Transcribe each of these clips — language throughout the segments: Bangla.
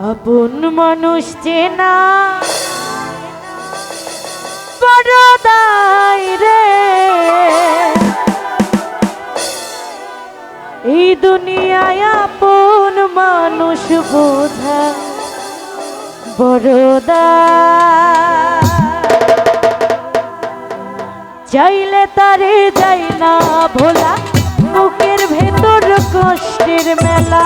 আপন মানুষ চেনা বড় দায় রে, এই দুনিয়ায় আপন মানুষ বোঝা বড় দায়। চাইলে তারে যাই না ভোলা, বুকের ভেতর কষ্টের মেলা।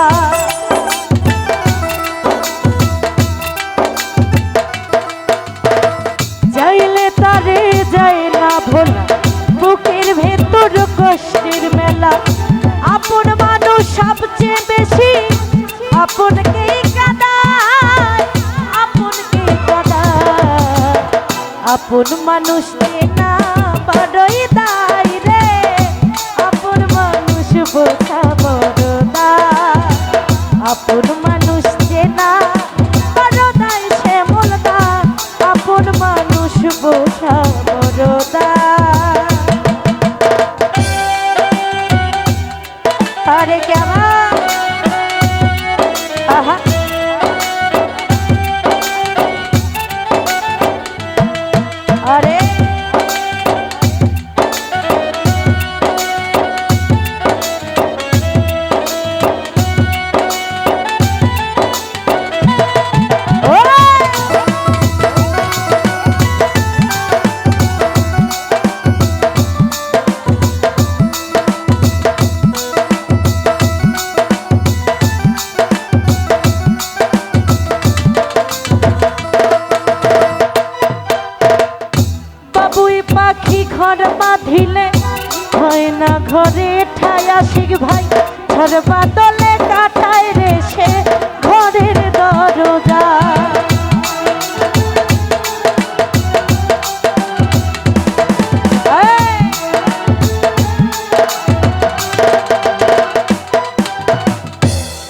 চাইলে তারে যাই না ভোলা, বুকের ভেতর কষ্টের মেলা। আপন মানুষ সবচেয়ে বেশি আপনকেই কাঁদায়, আপনকেই কাঁদায়। আপন মানুষ চেনা বড়ই দায় রে, আপন মানুষ বোঝা বড় দায়। আপন মানুষ চেনা বড় দায় শ্যামল দায়, আপন মানুষ বোঝা বড় দায়। আরে কেমন আহা আরে পাখি ঘর বাঁধিলে হয় না ঘরে ঠাই। আশিক ভাই ঝড় বাদলে কাটায় রে সে ঘরের দরজা।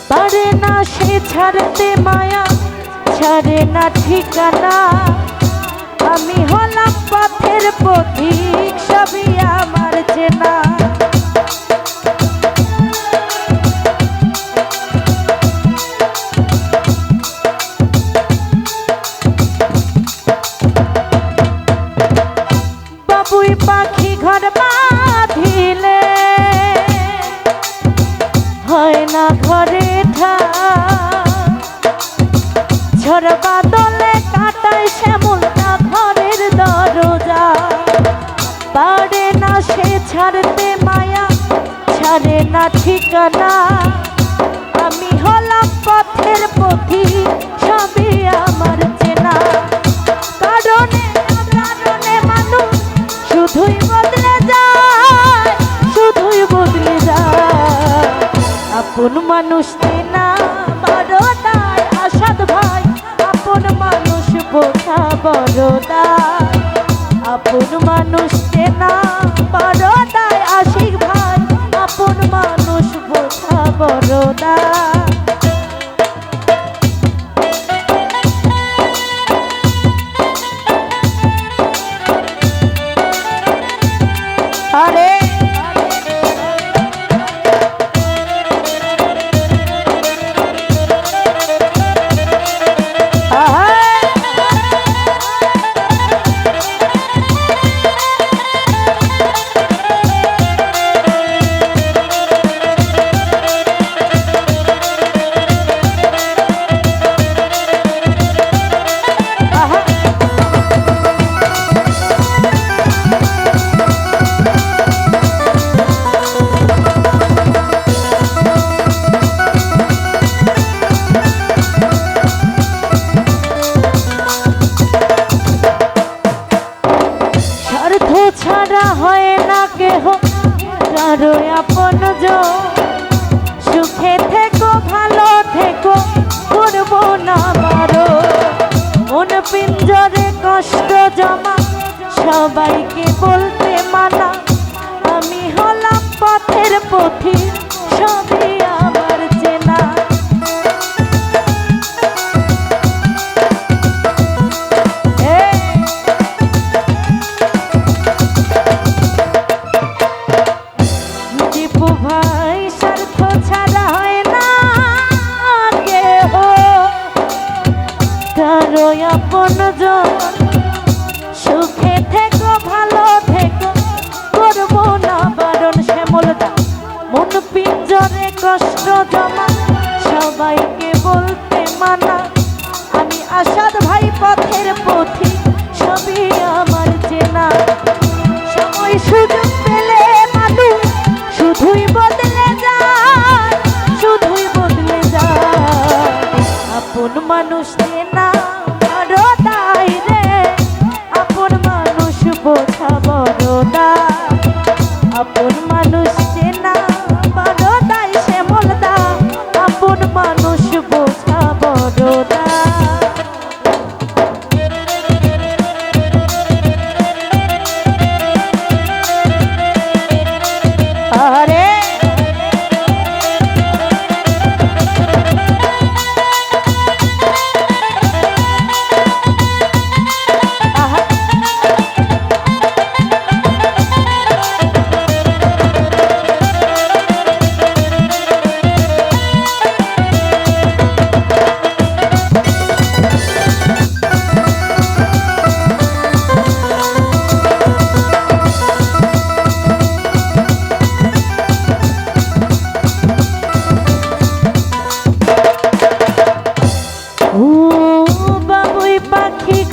পারে না সে ছাড়তে মায়া, ছাড়ে না ঠিকানা। আমি হলাম পথের পথিক, সবই আমার চেনা। বাবুই পাখি ঘর বাঁধিলে হয় না ঘরে ঠাই। ঝড় বাদলে কাটায় শ্যামল ঘরের দরজা। পারে না সে ছাড়তে মায়া, ছাড়ে না ঠিকানা। আমি হলাম পথের পথিক, সবই আমার চেনা। কারণে কারণে মানুষ শুধুই বদলে যায়, শুধুই বদলে যায়। আপন মানুষ চেনা বড় দায় আসাদ ভাই, আপন মানুষ বোঝা বড় দায়। আপন মানুষ চেনা বড় দায় আশিক ভাই, আপন মানুষ বোঝা বড় দায়। আরে ছাড়া হয় না কেহ কারো আপন জন। সুখে থেকো ভালো থেকো, করবো না বারো। মন পিঞ্জরে কষ্ট জমা, সবাইকে বলতে মানা। আমি হলাম পথের পথিক, সবই আমার চেনা। ভাই স্বার্থ ছাড়া হয় না কেহ আপনজন সুখে থেকো ভালো থেকো করবো না বারণ শ্যামলদা মন পিঞ্জরে কষ্ট জমা সবাইকে বলতে মানা আমি আসাদ ভাই পথের পথিক সবই আমার চেনা সময় সুযোগ পেলে মানুষ শুধুই বদলে যায় শুধুই বদলে যায় আপন মানুষ চেনা বড় দায় রে আপন মানুষ বোঝা বড় দায় আপন মানুষ চেনা বড় দায় শ্যামলদা আপন মানুষ বোঝা বড় দায় আরে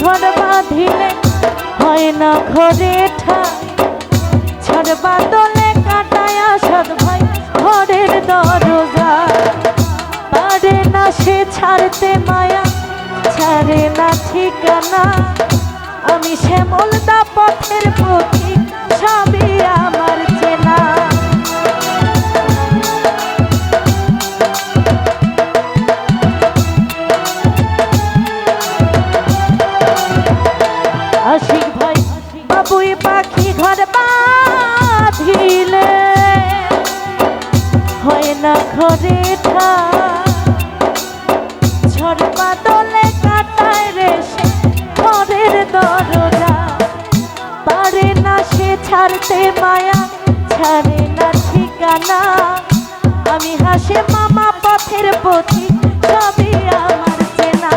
ঘর বাঁধিলে হয় না ঘরে ঠাই ছাড় বাদলে কাটায় সদ ভাই ঘরের দরজা পারে না সে ছাড়তে মায়া ছাড়ে না ঠিকানা আমি শ্যামলদা পথের পথিক সবই আমার চেনা আশিক ভাই বাবুই পাখি ঘর বাঁধিলে হয় না ঘরে ঝড় বাদলে কাটায় রে সে ঘরের দরজা পারে না সে ছাড়তে মায়া ছাড়ে না ঠিকানা আমি হাসে মামা পথের পথিক সবই আমার চেনা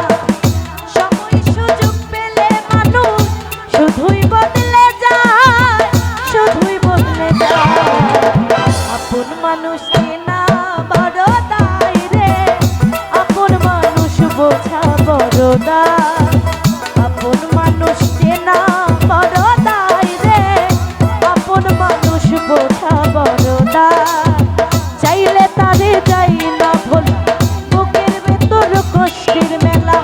শুধুই বদলে যায় শুধুই বদলে যায় আপন মানুষ চেনা বড় দায় রে আপন মানুষ বোঝা বড় দায় আপন মানুষ চেনা বড় দায় রে আপন মানুষ বোঝা বড় দায় চাইলে তারে যাই না ভোলা বুকের ভেতর কষ্টের মেলা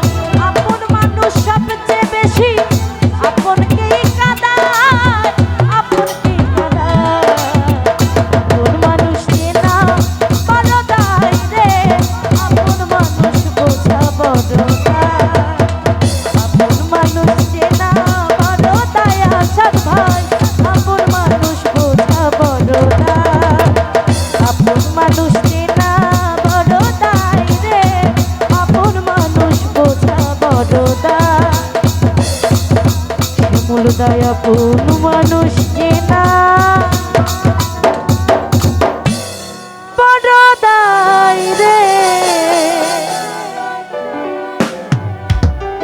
আপন মানুষ সবচেয়ে বেশি শ্যামলদা আপন মানুষ চেনা বড় দায় রে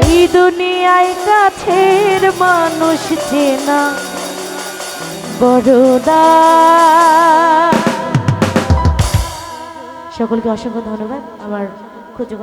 এই দুনিয়ায় কাছের মানুষ চেনা বড় দায় সকলকে অসংখ্য ধন্যবাদ আমার খুঁজে